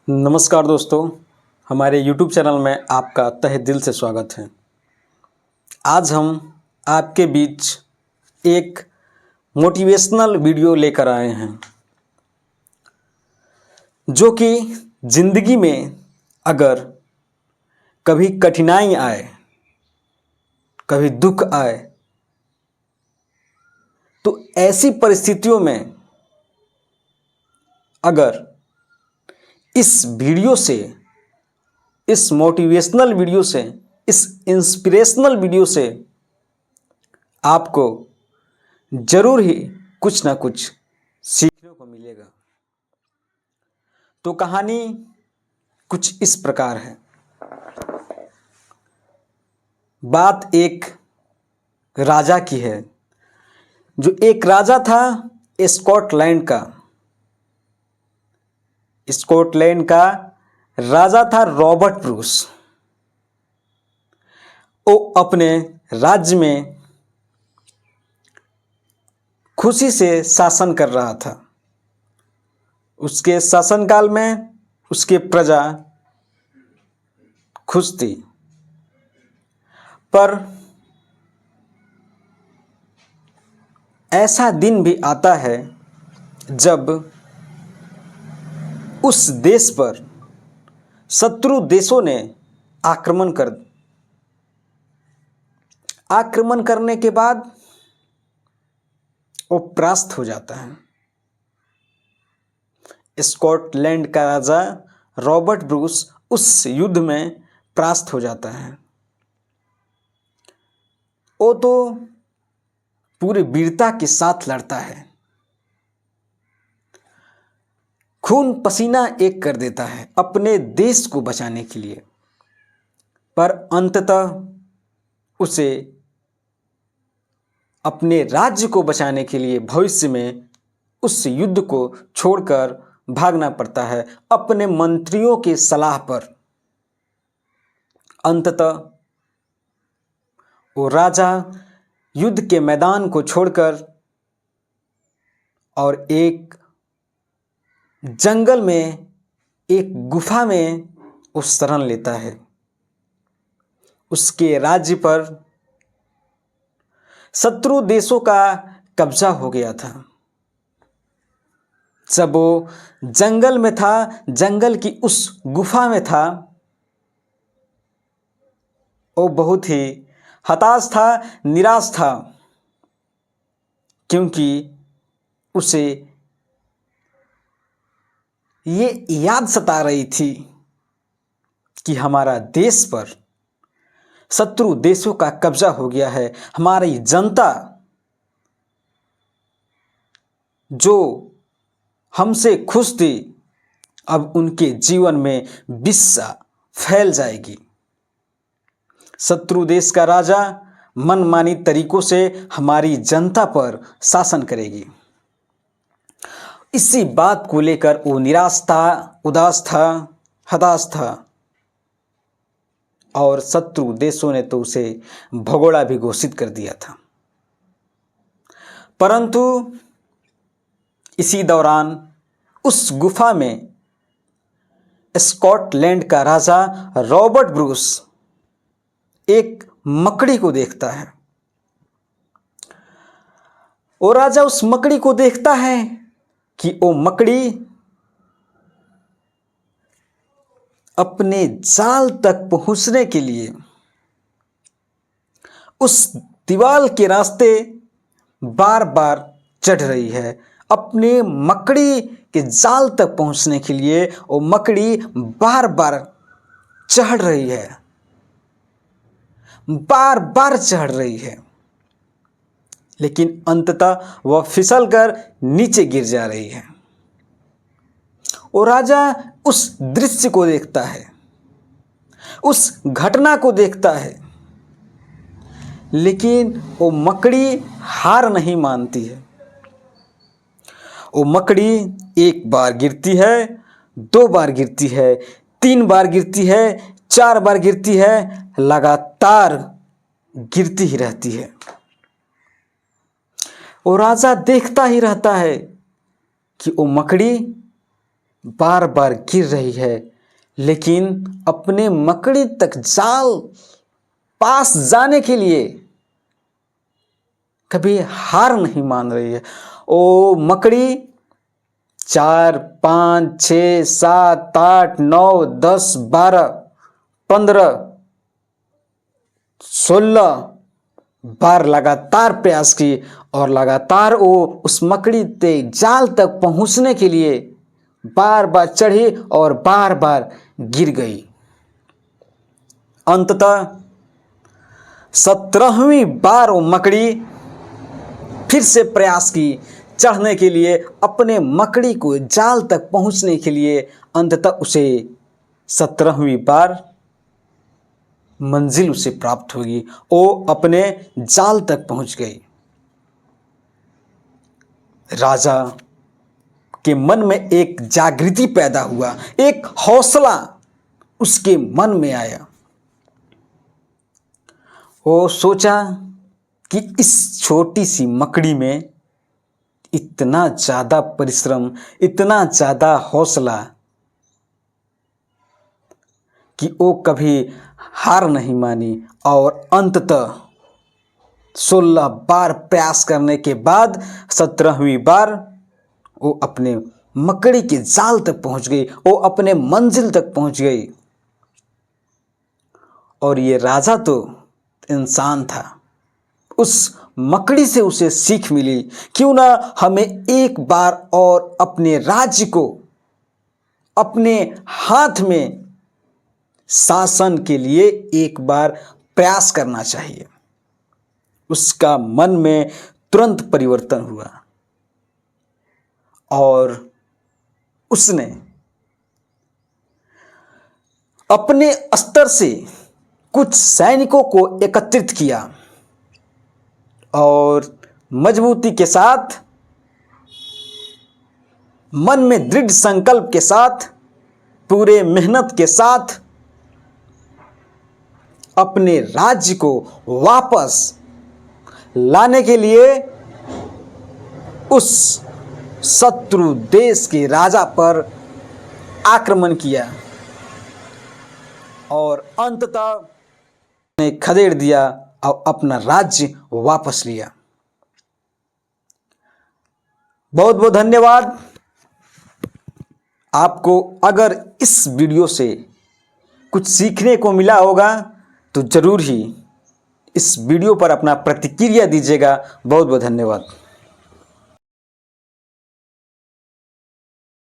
नमस्कार दोस्तों, हमारे YouTube चैनल में आपका तहे दिल से स्वागत है। आज हम आपके बीच एक मोटिवेशनल वीडियो लेकर आए हैं, जो कि ज़िंदगी में अगर कभी कठिनाई आए, कभी दुख आए, तो ऐसी परिस्थितियों में अगर इस वीडियो से, इस मोटिवेशनल वीडियो से, इस इंस्पिरेशनल वीडियो से आपको जरूर ही कुछ ना कुछ सीखने को मिलेगा। तो कहानी कुछ इस प्रकार है। बात एक राजा की है, जो एक राजा था स्कॉटलैंड का। स्कॉटलैंड का राजा था रॉबर्ट ब्रूस। वो अपने राज्य में खुशी से शासन कर रहा था। उसके शासनकाल में उसके प्रजा खुश थी, पर ऐसा दिन भी आता है जब उस देश पर शत्रु देशों ने आक्रमण करने के बाद वो परास्त हो जाता है। स्कॉटलैंड का राजा रॉबर्ट ब्रूस उस युद्ध में परास्त हो जाता है। वो तो पूरी वीरता के साथ लड़ता है, खून पसीना एक कर देता है अपने देश को बचाने के लिए, पर अंततः उसे अपने राज्य को बचाने के लिए भविष्य में उस युद्ध को छोड़कर भागना पड़ता है अपने मंत्रियों की सलाह पर। अंततः वो राजा युद्ध के मैदान को छोड़कर और एक जंगल में, एक गुफा में वो शरण लेता है। उसके राज्य पर शत्रु देशों का कब्जा हो गया था। जब वो जंगल में था, जंगल की उस गुफा में था, वो बहुत ही हताश था, निराश था, क्योंकि उसे ये याद सता रही थी कि हमारा देश पर शत्रु देशों का कब्जा हो गया है। हमारी जनता जो हमसे खुश थी, अब उनके जीवन में विष फैल जाएगी। शत्रु देश का राजा मनमानी तरीकों से हमारी जनता पर शासन करेगी। इसी बात को लेकर वो निराश था, उदास था, हताश था, और शत्रु देशों ने तो उसे भगोड़ा भी घोषित कर दिया था। परंतु इसी दौरान उस गुफा में स्कॉटलैंड का राजा रॉबर्ट ब्रूस एक मकड़ी को देखता है। वो राजा उस मकड़ी को देखता है कि वो मकड़ी अपने जाल तक पहुंचने के लिए उस दीवार के रास्ते बार बार चढ़ रही है। अपने मकड़ी के जाल तक पहुंचने के लिए वो मकड़ी बार बार चढ़ रही है, बार बार चढ़ रही है, लेकिन अंततः वह फिसलकर नीचे गिर जा रही है। और राजा उस दृश्य को देखता है, उस घटना को देखता है, लेकिन वो मकड़ी हार नहीं मानती है। वो मकड़ी एक बार गिरती है, 2 बार गिरती है, 3 बार गिरती है, 4 बार गिरती है, लगातार गिरती ही रहती है। वो राजा देखता ही रहता है कि वो मकड़ी बार बार गिर रही है, लेकिन अपने मकड़ी तक जाल पास जाने के लिए कभी हार नहीं मान रही है। ओ मकड़ी 4, 5, 6, 7, 8, 9, 10, 12, 15, 16 बार लगातार प्रयास की और लगातार वो उस मकड़ी के जाल तक पहुंचने के लिए बार बार चढ़ी और बार बार गिर गई। अंततः 17वीं बार वो मकड़ी फिर से प्रयास की चढ़ने के लिए, अपने मकड़ी को जाल तक पहुंचने के लिए। अंततः उसे 17वीं बार मंजिल उसे प्राप्त होगी। वो अपने जाल तक पहुंच गई। राजा के मन में एक जागृति पैदा हुआ, एक हौसला उसके मन में आया। वो सोचा कि इस छोटी सी मकड़ी में इतना ज़्यादा परिश्रम, इतना ज़्यादा हौसला कि वो कभी हार नहीं मानी और अंततः 16 बार प्रयास करने के बाद 17वीं बार वो अपने मकड़ी के जाल तक पहुंच गई, वो अपने मंजिल तक पहुंच गई। और ये राजा तो इंसान था, उस मकड़ी से उसे सीख मिली। क्यों ना हमें एक बार और अपने राज्य को अपने हाथ में शासन के लिए एक बार प्रयास करना चाहिए। उसका मन में तुरंत परिवर्तन हुआ और उसने अपने स्तर से कुछ सैनिकों को एकत्रित किया और मजबूती के साथ, मन में दृढ़ संकल्प के साथ, पूरे मेहनत के साथ अपने राज्य को वापस लाने के लिए उस शत्रु देश के राजा पर आक्रमण किया और अंततः ने खदेड़ दिया और अपना राज्य वापस लिया। बहुत बहुत धन्यवाद। आपको अगर इस वीडियो से कुछ सीखने को मिला होगा तो जरूर ही इस वीडियो पर अपना प्रतिक्रिया दीजिएगा। बहुत बहुत धन्यवाद।